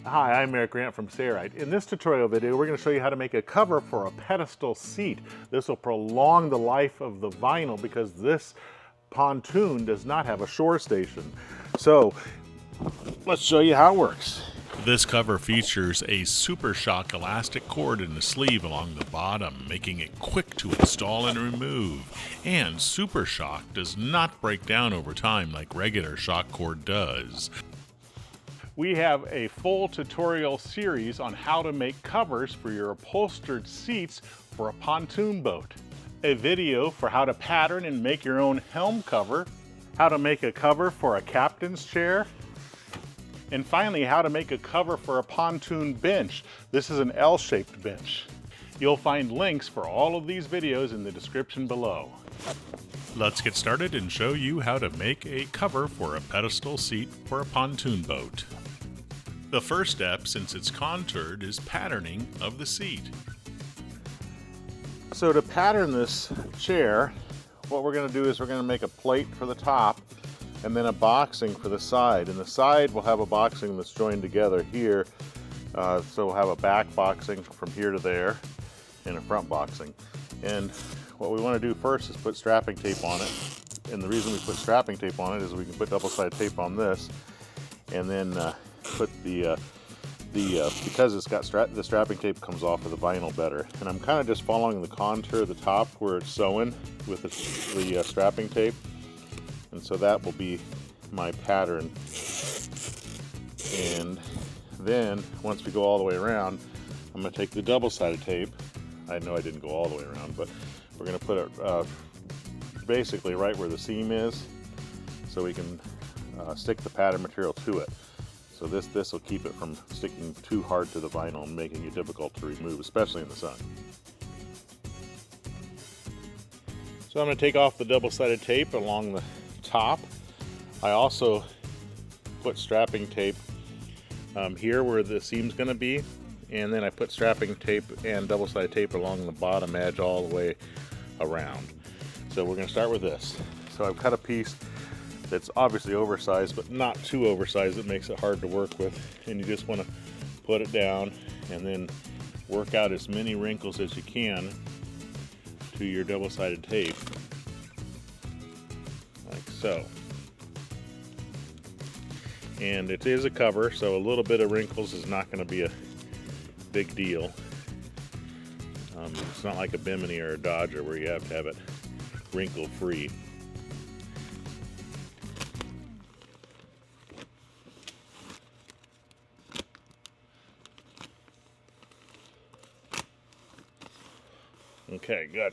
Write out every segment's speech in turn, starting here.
Hi, I'm Eric Grant from Sailrite. In this tutorial video, we're going to show you how to make a cover for a pedestal seat. This will prolong the life of the vinyl because this pontoon does not have a shore station. So, let's show you how it works. This cover features a SuperShok elastic cord in the sleeve along the bottom, making it quick to install and remove. And SuperShok does not break down over time like regular shock cord does. We have a full tutorial series on how to make covers for your upholstered seats for a pontoon boat. A video for how to pattern and make your own helm cover, how to make a cover for a captain's chair, and finally how to make a cover for a pontoon bench. This is an L-shaped bench. You'll find links for all of these videos in the description below. Let's get started and show you how to make a cover for a pedestal seat for a pontoon boat. The first step, since it's contoured, is patterning of the seat. So to pattern this chair, what we're going to do is we're going to make a plate for the top and then a boxing for the side. And the side will have a boxing that's joined together here. So we'll have a back boxing from here to there and a front boxing. And what we want to do first is put strapping tape on it. And the reason we put strapping tape on it is we can put double-sided tape on this and then put because it's got the strapping tape comes off of the vinyl better. And I'm kind of just following the contour of the top where it's sewing with the strapping tape. And so that will be my pattern. And then once we go all the way around, I'm going to take the double-sided tape. I know I didn't go all the way around, but we're going to put it basically right where the seam is so we can stick the pattern material to it. So this will keep it from sticking too hard to the vinyl and making it difficult to remove, especially in the sun. So I'm going to take off the double-sided tape along the top. I also put strapping tape here where the seam's going to be, and then I put strapping tape and double-sided tape along the bottom edge all the way around. So we're going to start with this. So I've cut a piece that's obviously oversized, but not too oversized. It makes it hard to work with. And you just want to put it down and then work out as many wrinkles as you can to your double-sided tape, like so. And it is a cover, so a little bit of wrinkles is not going to be a big deal. It's not like a Bimini or a Dodger where you have to have it wrinkle-free. Okay, good.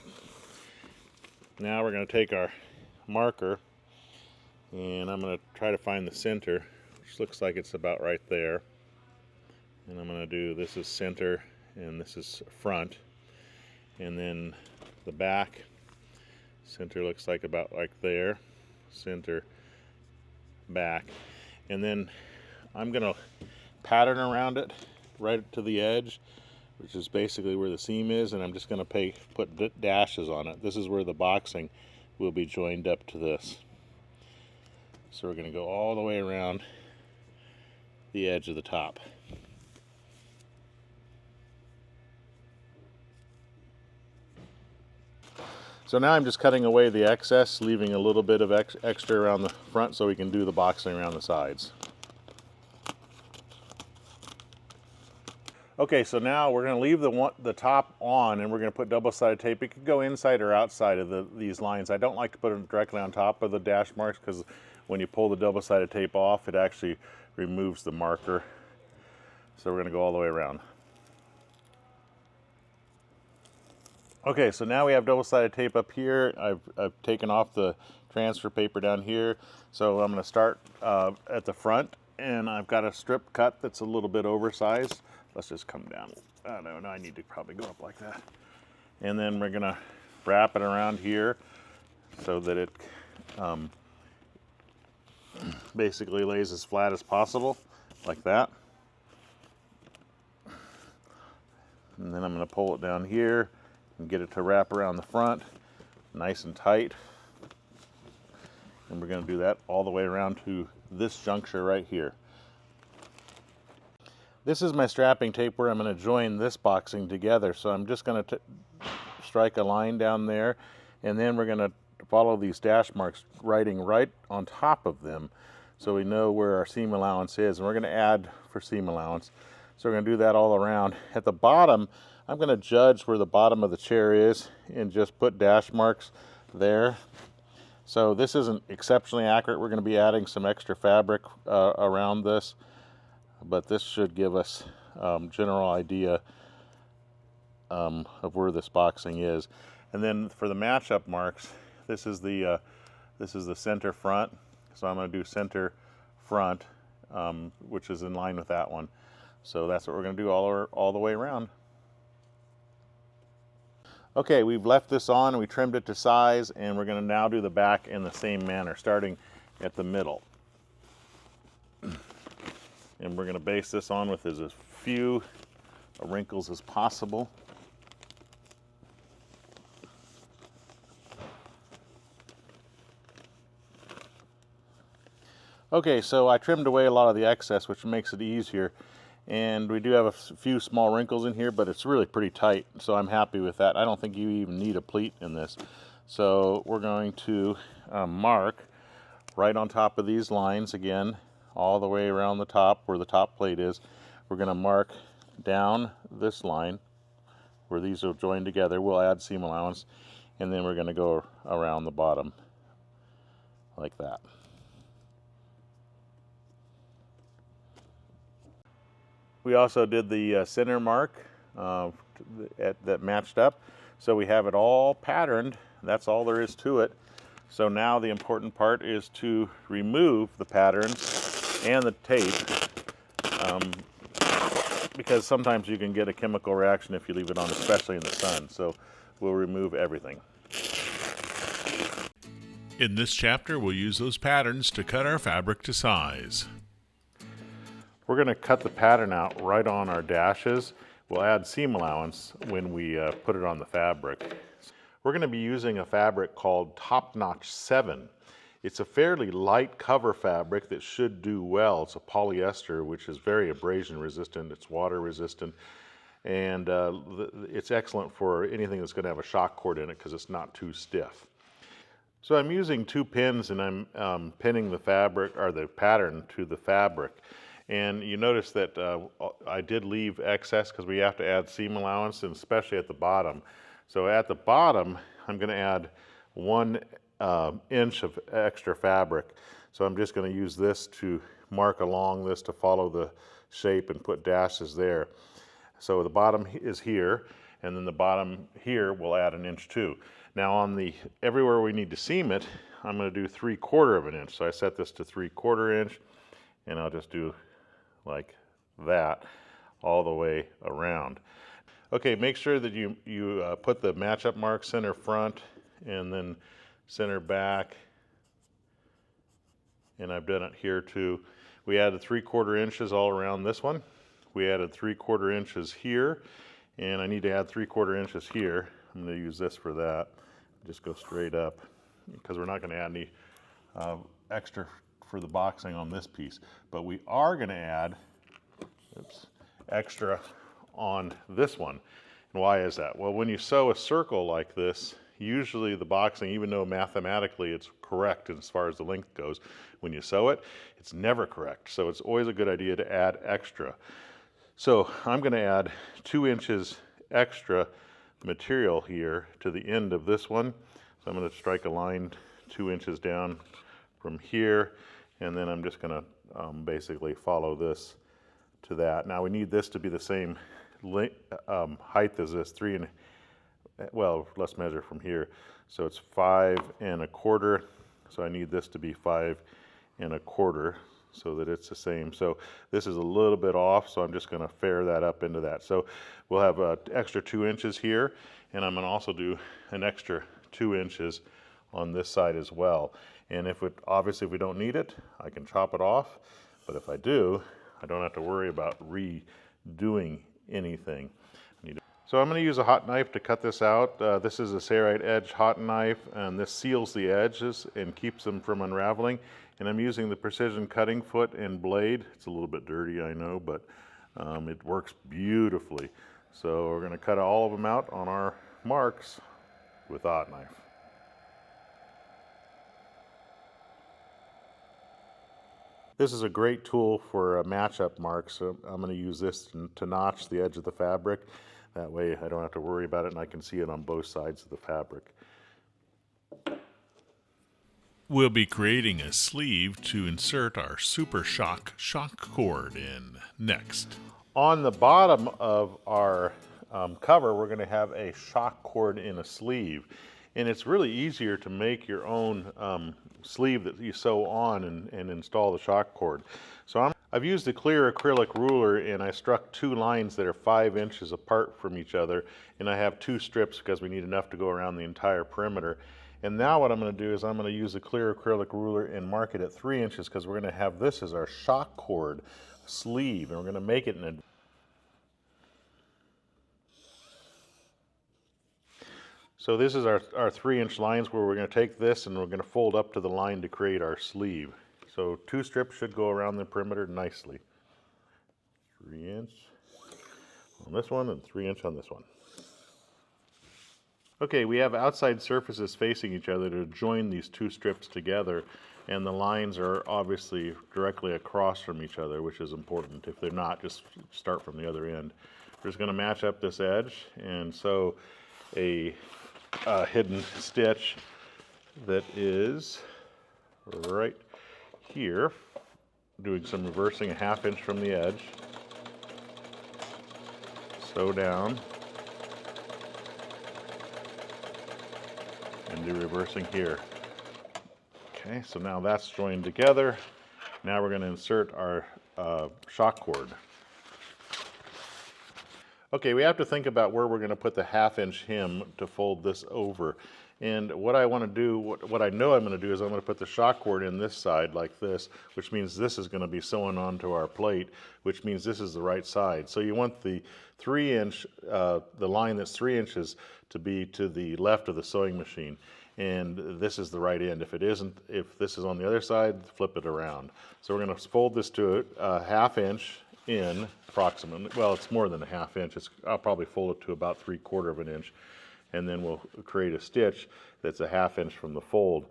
Now we're going to take our marker and I'm going to try to find the center, which looks like it's about right there. And I'm going to do, this is center and this is front. And then the back, center looks like about like there, center, back. And then I'm going to pattern around it right to the edge, which is basically where the seam is, and I'm just going to put dashes on it. This is where the boxing will be joined up to this. So we're going to go all the way around the edge of the top. So now I'm just cutting away the excess, leaving a little bit of extra around the front so we can do the boxing around the sides. Okay, so now we're going to leave the top on and we're going to put double-sided tape. It could go inside or outside of these lines. I don't like to put it directly on top of the dash marks because when you pull the double-sided tape off, it actually removes the marker. So we're going to go all the way around. Okay, so now we have double-sided tape up here. I've taken off the transfer paper down here. So I'm going to start at the front, and I've got a strip cut that's a little bit oversized. Let's just come down. Oh, no, I need to probably go up like that. And then we're gonna wrap it around here so that it basically lays as flat as possible, like that. And then I'm gonna pull it down here and get it to wrap around the front, nice and tight. And we're gonna do that all the way around to this juncture right here. This is my strapping tape where I'm going to join this boxing together. So I'm just going to strike a line down there, and then we're going to follow these dash marks, writing right on top of them so we know where our seam allowance is. And we're going to add for seam allowance. So we're going to do that all around. At the bottom, I'm going to judge where the bottom of the chair is and just put dash marks there. So this isn't exceptionally accurate. We're going to be adding some extra fabric around this, but this should give us general idea of where this boxing is. And then for the match-up marks, this is the center front. So I'm going to do center front, which is in line with that one. So that's what we're going to do all the way around. Okay, we've left this on and we trimmed it to size, and we're going to now do the back in the same manner, starting at the middle. And we're going to base this on with as few wrinkles as possible. Okay, so I trimmed away a lot of the excess, which makes it easier. And we do have a few small wrinkles in here, but it's really pretty tight, so I'm happy with that. I don't think you even need a pleat in this. So we're going to mark right on top of these lines again, all the way around the top where the top plate is. We're going to mark down this line where these will join together. We'll add seam allowance, and then we're going to go around the bottom like that. We also did the center mark that matched up, so we have it all patterned. That's all there is to it. So now the important part is to remove the pattern and the tape, because sometimes you can get a chemical reaction if you leave it on, especially in the sun. So we'll remove everything. In this chapter, we'll use those patterns to cut our fabric to size. We're going to cut the pattern out right on our dashes. We'll add seam allowance when we put it on the fabric. We're going to be using a fabric called Topnotch 7. It's a fairly light cover fabric that should do well. It's a polyester, which is very abrasion resistant. It's water resistant, and it's excellent for anything that's going to have a shock cord in it because it's not too stiff. So I'm using 2 pins, and I'm pinning the fabric or the pattern to the fabric. And you notice that I did leave excess because we have to add seam allowance, and especially at the bottom. So at the bottom, I'm going to add 1 inch of extra fabric. So I'm just going to use this to mark along this to follow the shape and put dashes there. So the bottom is here, and then the bottom here we'll add 1 inch too. Now on the everywhere we need to seam it, I'm going to do 3/4 of an inch. So I set this to 3/4 inch, and I'll just do like that all the way around. Okay, make sure that you put the match-up mark center front and then center back, and I've done it here too. We added 3/4 inches all around this one. We added 3/4 inches here, and I need to add 3/4 inches here. I'm going to use this for that. Just go straight up because we're not going to add any extra for the boxing on this piece, but we are going to add extra on this one. And why is that? Well, when you sew a circle like this, usually the boxing, even though mathematically it's correct as far as the length goes, when you sew it, it's never correct. So it's always a good idea to add extra. So I'm going to add 2 inches extra material here to the end of this one. So I'm going to strike a line 2 inches down from here, and then I'm just going to basically follow this to that. Now we need this to be the same height as this, well, let's measure from here. So it's 5 1/4. So I need this to be 5 1/4 so that it's the same. So this is a little bit off, so I'm just going to fair that up into that. So we'll have an extra 2 inches here, and I'm going to also do an extra 2 inches on this side as well. And obviously if we don't need it, I can chop it off, but if I do, I don't have to worry about redoing anything. So I'm going to use a hot knife to cut this out. This is a Sailrite edge hot knife, and this seals the edges and keeps them from unraveling. And I'm using the precision cutting foot and blade. It's a little bit dirty, I know, but It works beautifully. So we're going to cut all of them out on our marks with a hot knife. This is a great tool for match-up marks. So I'm going to use this to notch the edge of the fabric. That way I don't have to worry about it and I can see it on both sides of the fabric. We'll be creating a sleeve to insert our SuperShok shock cord in next. On the bottom of our cover, we're going to have a shock cord in a sleeve. And it's really easier to make your own sleeve that you sew on and install the shock cord. So I've used a clear acrylic ruler and I struck two lines that are 5 inches apart from each other. And I have 2 strips because we need enough to go around the entire perimeter. And now what I'm going to do is I'm going to use a clear acrylic ruler and mark it at 3 inches because we're going to have this as our shock cord sleeve. And we're going to make it in a... So this is our 3-inch lines where we're going to take this and we're going to fold up to the line to create our sleeve. So 2 strips should go around the perimeter nicely. 3 inch on this one and 3 inch on this one. Okay, we have outside surfaces facing each other to join these 2 strips together, and the lines are obviously directly across from each other, which is important. If they're not, just start from the other end. We're just going to match up this edge and sew a hidden stitch that is right here, doing some reversing a 1/2 inch from the edge, sew down, and do reversing here. Okay, so now that's joined together. Now we're going to insert our shock cord. Okay, we have to think about where we're going to put the 1/2 inch hem to fold this over. And what I want to do, what I know I'm going to do is I'm going to put the shock cord in this side like this, which means this is going to be sewn onto our plate, which means this is the right side. So you want the 3 inch, the line that's 3 inches to be to the left of the sewing machine. And this is the right end. If it isn't, if this is on the other side, flip it around. So we're going to fold this to a 1/2 inch in approximately. Well, it's more than a 1/2 inch. I'll probably fold it to about 3/4 of an inch. And then we'll create a stitch that's a 1/2 inch from the fold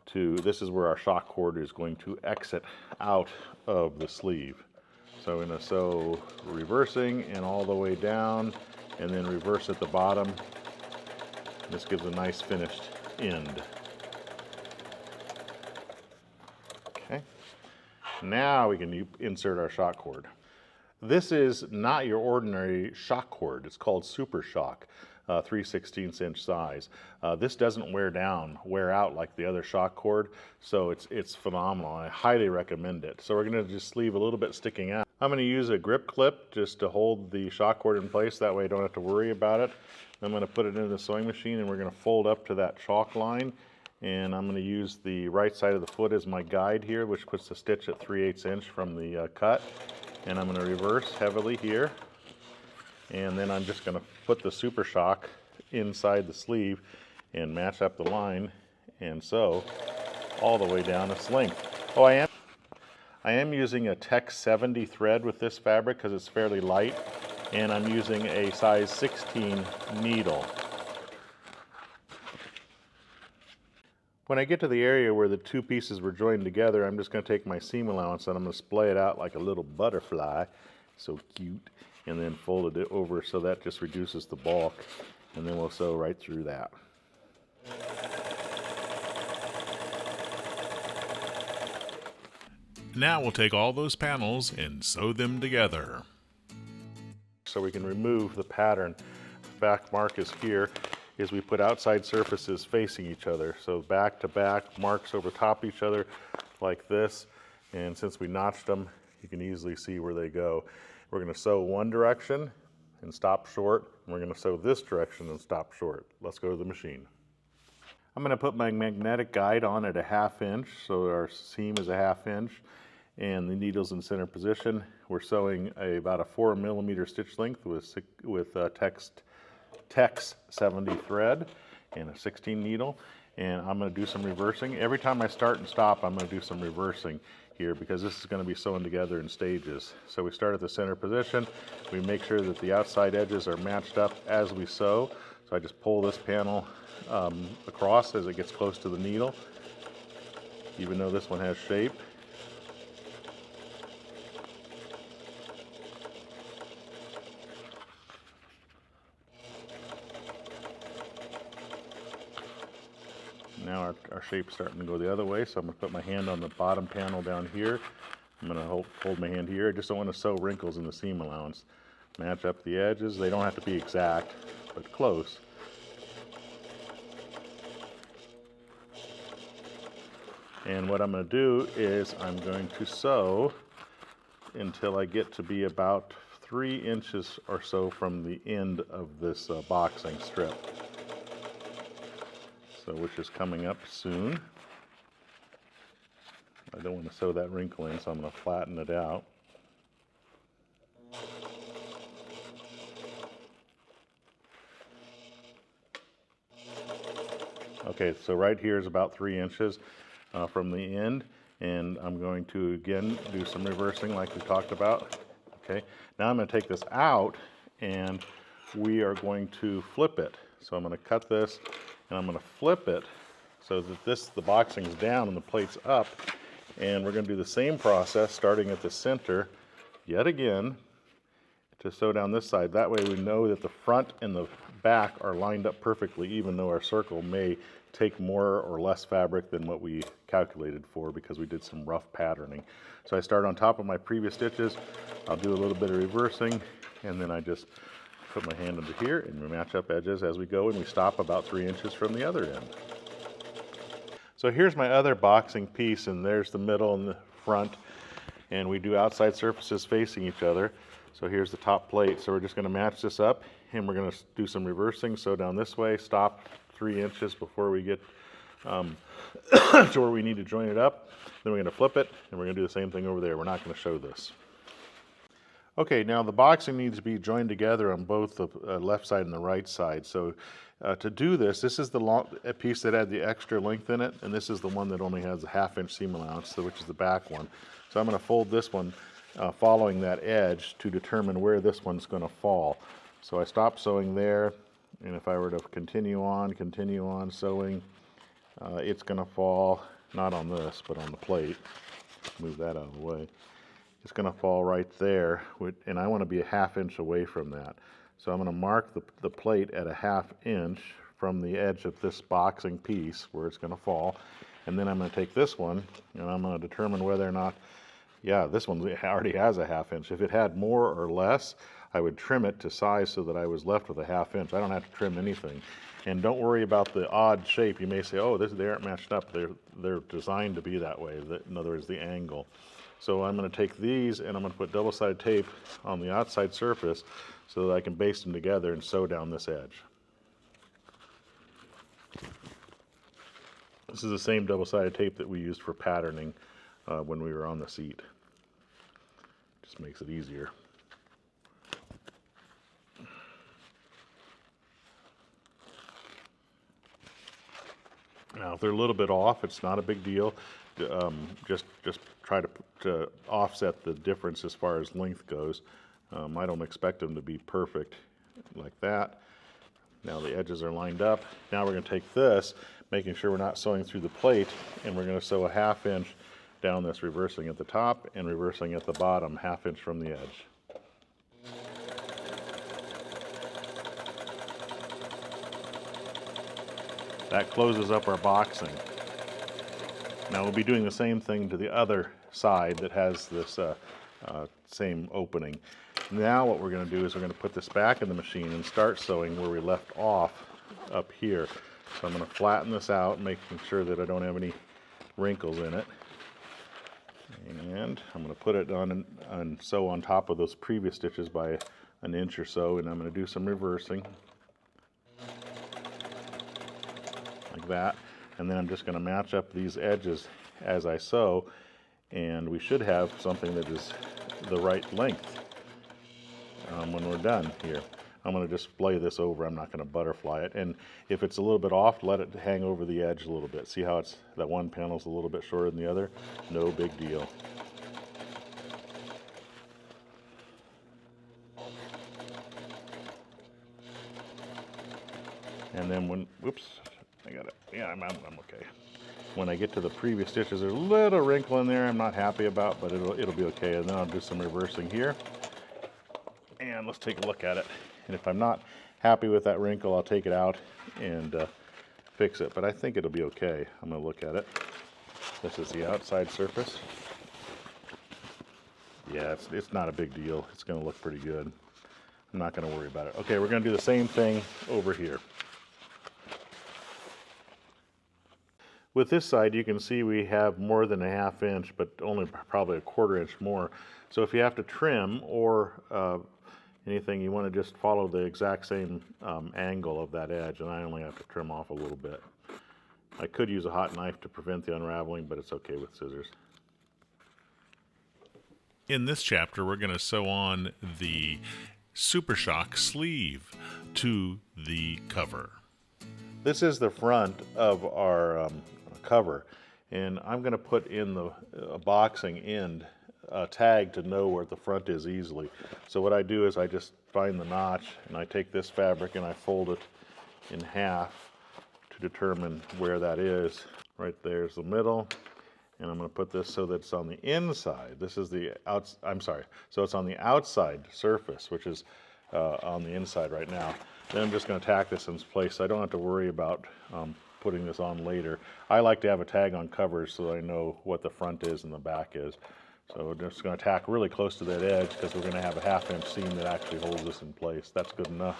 to, this is where our shock cord is going to exit out of the sleeve. So we're going to sew reversing and all the way down and then reverse at the bottom. This gives a nice finished end. Okay. Now we can insert our shock cord. This is not your ordinary shock cord. It's called SuperShok. 3/16 inch size. This doesn't wear out like the other shock cord, so it's phenomenal. I highly recommend it. So we're going to just leave a little bit sticking out. I'm going to use a grip clip just to hold the shock cord in place. That way I don't have to worry about it. I'm going to put it into the sewing machine and we're going to fold up to that chalk line. And I'm going to use the right side of the foot as my guide here, which puts the stitch at 3/8 inch from the cut. And I'm going to reverse heavily here. And then I'm just going to put the SuperShok inside the sleeve and match up the line and sew all the way down its length. Oh, I am using a Tech 70 thread with this fabric because it's fairly light, and I'm using a size 16 needle. When I get to the area where the 2 pieces were joined together, I'm just going to take my seam allowance and I'm going to splay it out like a little butterfly. So cute. And then fold it over so that just reduces the bulk. And then we'll sew right through that. Now we'll take all those panels and sew them together. So we can remove the pattern. The back mark is here, is we put outside surfaces facing each other. So back to back, marks over top each other like this. And since we notched them, you can easily see where they go. We're going to sew one direction and stop short. And we're going to sew this direction and stop short. Let's go to the machine. I'm going to put my magnetic guide on at a 1/2 inch, so our seam is a 1/2 inch, and the needle's in center position. We're sewing about a 4 millimeter stitch length with Tex 70 thread and a 16 needle. And I'm going to do some reversing. Every time I start and stop, I'm going to do some reversing. here because this is going to be sewn together in stages. So we start at the center position. We make sure that the outside edges are matched up as we sew. So I just pull this panel across as it gets close to the needle, even though this one has shape. Now our shape's starting to go the other way, so I'm going to put my hand on the bottom panel down here. I'm going to hold my hand here. I just don't want to sew wrinkles in the seam allowance. Match up the edges. They don't have to be exact, but close. And what I'm going to do is I'm going to sew until I get to be about 3 inches or so from the end of this boxing strip. So which is coming up soon. I don't want to sew that wrinkle in, so I'm going to flatten it out. Okay, so right here is about 3 inches from the end, and I'm going to again do some reversing like we talked about. Okay, now I'm going to take this out and we are going to flip it. So I'm going to cut this and I'm going to flip it so that the boxing's down and the plate's up, and we're going to do the same process starting at the center yet again to sew down this side. That way we know that the front and the back are lined up perfectly, even though our circle may take more or less fabric than what we calculated for because we did some rough patterning. So I start on top of my previous stitches, I'll do a little bit of reversing, and then I just put my hand under here and we match up edges as we go, and we stop about 3 inches from the other end. So here's my other boxing piece, and there's the middle and the front, and we do outside surfaces facing each other. So here's the top plate. So we're just going to match this up, and we're going to do some reversing. Sew down this way, stop 3 inches before we get to where we need to join it up. Then we're going to flip it, and we're going to do the same thing over there. We're not going to show this. Okay, now the boxing needs to be joined together on both the left side and the right side. So to do this, this is the piece that had the extra length in it, and this is the one that only has a 1/2 inch seam allowance, which is the back one. So I'm going to fold this one following that edge to determine where this one's going to fall. So I stop sewing there, and if I were to continue on sewing, it's going to fall, not on this, but on the plate. Move that out of the way. It's going to fall right there, and I want to be a 1/2 inch away from that. So I'm going to mark the plate at a 1/2 inch from the edge of this boxing piece where it's going to fall, and then I'm going to take this one and I'm going to determine whether or not, yeah, this one already has a 1/2 inch. If it had more or less, I would trim it to size so that I was left with a 1/2 inch. I don't have to trim anything. And don't worry about the odd shape. You may say, oh, they aren't matched up. They're designed to be that way. In other words, the angle. So I'm going to take these and I'm going to put double-sided tape on the outside surface so that I can baste them together and sew down this edge. This is the same double-sided tape that we used for patterning when we were on the seat. Just makes it easier. Now, if they're a little bit off, it's not a big deal. Just try to offset the difference as far as length goes. I don't expect them to be perfect like that. Now the edges are lined up. Now we're going to take this, making sure we're not sewing through the plate, and we're going to sew a 1/2 inch down this, reversing at the top and reversing at the bottom, 1/2 inch from the edge. That closes up our boxing. Now we'll be doing the same thing to the other side that has this same opening. Now what we're going to do is we're going to put this back in the machine and start sewing where we left off up here. So I'm going to flatten this out, making sure that I don't have any wrinkles in it. And I'm going to put it on and sew on top of those previous stitches by 1 inch or so, and I'm going to do some reversing. Like that. And then I'm just going to match up these edges as I sew, and we should have something that is the right length when we're done here. I'm going to just splay this over. I'm not going to butterfly it. And if it's a little bit off, let it hang over the edge a little bit. See how it's that one panel's a little bit shorter than the other? No big deal. And then when, whoops, I got it. Yeah, I'm okay. When I get to the previous stitches, there's a little wrinkle in there I'm not happy about, but it'll be okay. And then I'll do some reversing here. And let's take a look at it. And if I'm not happy with that wrinkle, I'll take it out and fix it. But I think it'll be okay. I'm going to look at it. This is the outside surface. Yeah, it's not a big deal. It's going to look pretty good. I'm not going to worry about it. Okay, we're going to do the same thing over here. With this side, you can see we have more than a 1/2 inch, but only probably a 1/4 inch more. So if you have to trim or anything, you want to just follow the exact same angle of that edge, and I only have to trim off a little bit. I could use a hot knife to prevent the unraveling, but it's okay with scissors. In this chapter, we're going to sew on the SuperShok sleeve to the cover. This is the front of our cover, and I'm going to put in the boxing end tag to know where the front is easily. So what I do is I just find the notch, and I take this fabric and I fold it in half to determine where that is. Right there's the middle, and I'm going to put this so that it's on the inside. This is the so it's on the outside surface, which is on the inside right now. Then I'm just going to tack this in place so I don't have to worry about putting this on later. I like to have a tag on covers so that I know what the front is and the back is. So we're just going to tack really close to that edge because we're going to have a 1/2 inch seam that actually holds this in place. That's good enough.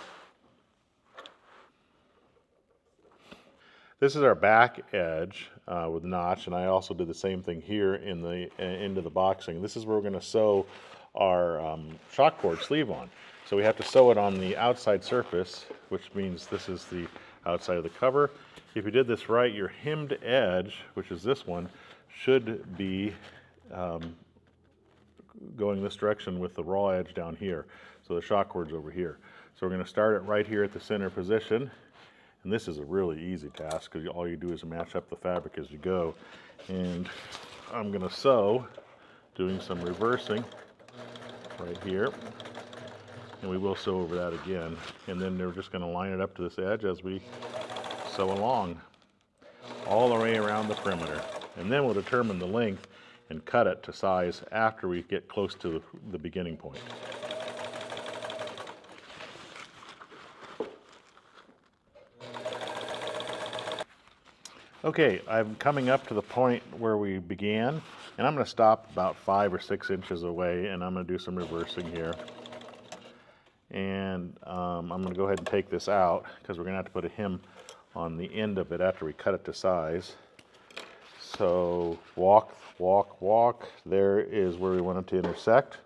This is our back edge with notch, and I also did the same thing here in the into the boxing. This is where we're going to sew our shock cord sleeve on. So we have to sew it on the outside surface, which means this is the outside of the cover. If you did this right, your hemmed edge, which is this one, should be going this direction with the raw edge down here. So the shock cord's over here. So we're going to start it right here at the center position. And this is a really easy task because all you do is match up the fabric as you go. And I'm going to sew, doing some reversing right here. And we will sew over that again. And then we're just going to line it up to this edge as we sew along all the way around the perimeter. And then we'll determine the length and cut it to size after we get close to the beginning point. Okay, I'm coming up to the point where we began, and I'm going to stop about 5 or 6 inches away, and I'm going to do some reversing here. And I'm going to go ahead and take this out because we're going to have to put a hem on the end of it after we cut it to size. So walk, walk, walk. There is where we want it to intersect.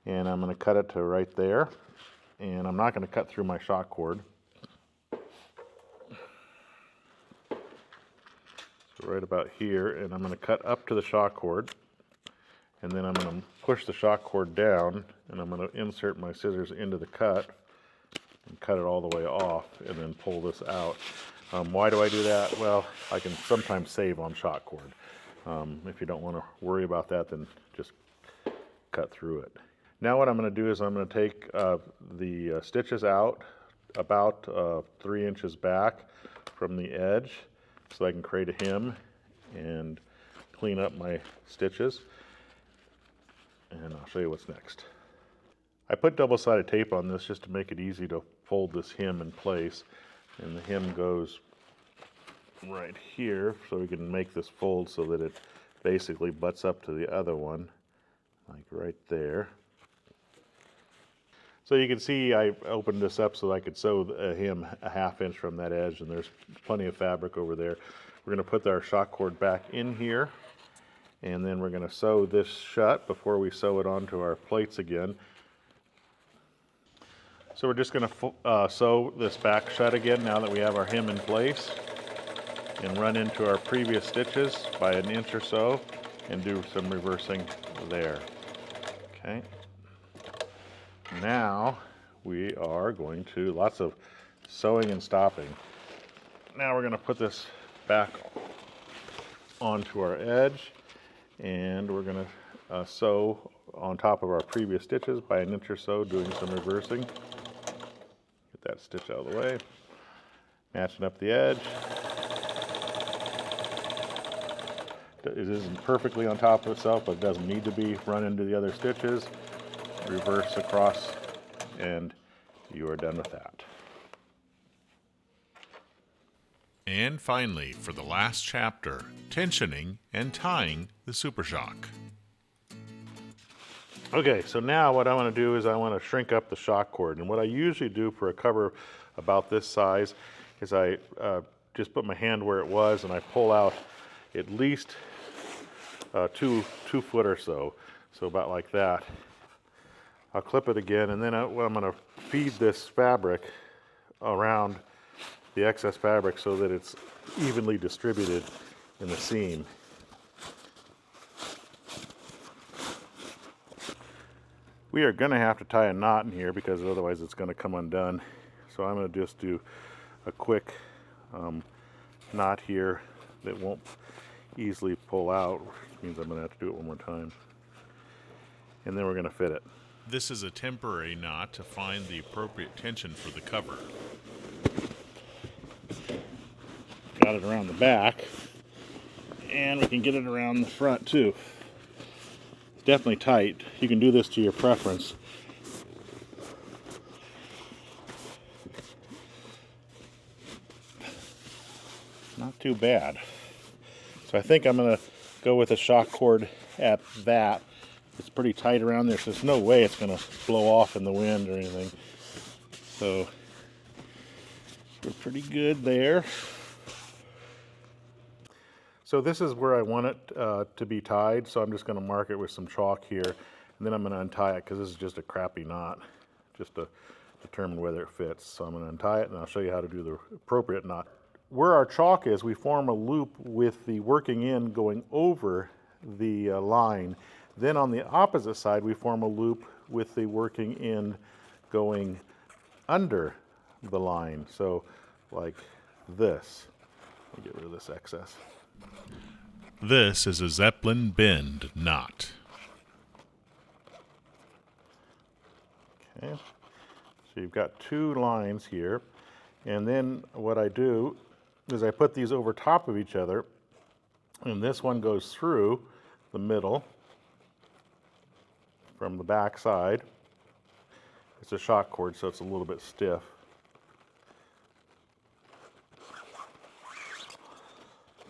And I'm going to cut it to right there. And I'm not going to cut through my shock cord. So right about here, and I'm going to cut up to the shock cord. And then I'm going to push the shock cord down, and I'm going to insert my scissors into the cut and cut it all the way off, and then pull this out. Why do I do that? Well, I can sometimes save on shock cord. If you don't want to worry about that, then just cut through it. Now what I'm going to do is I'm going to take the stitches out about 3 inches back from the edge so I can create a hem and clean up my stitches. And I'll show you what's next. I put double-sided tape on this just to make it easy to fold this hem in place. And the hem goes right here, so we can make this fold so that it basically butts up to the other one, like right there. So you can see I opened this up so I could sew a hem a 1/2 inch from that edge, and there's plenty of fabric over there. We're going to put our shock cord back in here, and then we're going to sew this shut before we sew it onto our plates again. So we're just going to sew this back shut again now that we have our hem in place, and run into our previous stitches by 1 inch or so and do some reversing there. Okay. Now we are going to, lots of sewing and stopping. Now we're going to put this back onto our edge, and we're going to sew on top of our previous stitches by an inch or so, doing some reversing. Get that stitch out of the way, matching up the edge. It isn't perfectly on top of itself, but it doesn't need to be. Run into the other stitches, reverse across, and you are done with that. And finally, for the last chapter, tensioning and tying the SuperShok. Okay, so now what I want to do is I want to shrink up the shock cord. And what I usually do for a cover about this size is I just put my hand where it was and I pull out at least 2 foot or so. So about like that. I'll clip it again, and then I'm going to feed this fabric around the excess fabric so that it's evenly distributed in the seam. We are going to have to tie a knot in here because otherwise it's going to come undone. So I'm going to just do a quick knot here that won't easily pull out, which means I'm going to have to do it one more time. And then we're going to fit it. This is a temporary knot to find the appropriate tension for the cover. Got it around the back, and we can get it around the front too. It's definitely tight. You can do this to your preference. Not too bad. So I think I'm going to go with a shock cord at that. It's pretty tight around there, so there's no way it's going to blow off in the wind or anything. So we're pretty good there. So this is where I want it to be tied, so I'm just going to mark it with some chalk here, and then I'm going to untie it because this is just a crappy knot, just to determine whether it fits. So I'm going to untie it, and I'll show you how to do the appropriate knot. Where our chalk is, we form a loop with the working end going over the line. Then on the opposite side, we form a loop with the working end going under the line. So like this. Let me get rid of this excess. This is a Zeppelin bend knot. Okay, so you've got 2 lines here, and then what I do is I put these over top of each other, and this one goes through the middle from the back side. It's a shock cord, so it's a little bit stiff.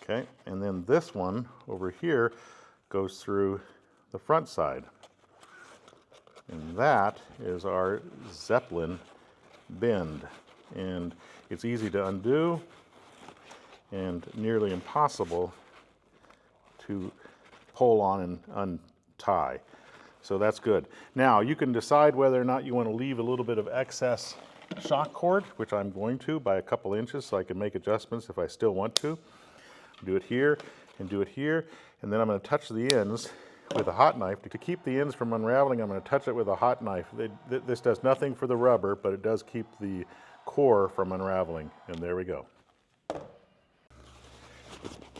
Okay, and then this one over here goes through the front side. And that is our Zeppelin bend. And it's easy to undo and nearly impossible to pull on and untie. So that's good. Now you can decide whether or not you want to leave a little bit of excess shock cord, which I'm going to by a couple inches so I can make adjustments if I still want to. Do it here and do it here, and then I'm going to touch the ends with a hot knife. To keep the ends from unraveling, I'm going to touch it with a hot knife. This does nothing for the rubber, but it does keep the core from unraveling, and there we go.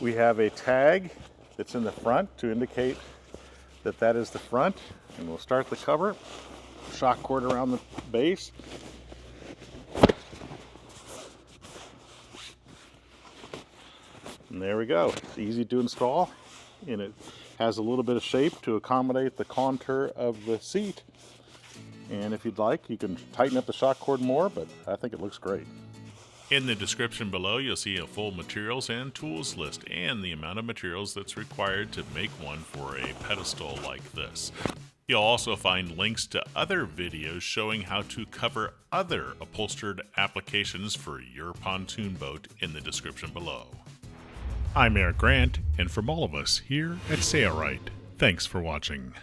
We have a tag that's in the front to indicate that that is the front, and we'll start the cover. Shock cord around the base. And there we go. It's easy to install, and it has a little bit of shape to accommodate the contour of the seat. And if you'd like, you can tighten up the shock cord more, but I think it looks great. In the description below, you'll see a full materials and tools list and the amount of materials that's required to make one for a pedestal like this. You'll also find links to other videos showing how to cover other upholstered applications for your pontoon boat in the description below. I'm Eric Grant, and from all of us here at Sailrite, thanks for watching.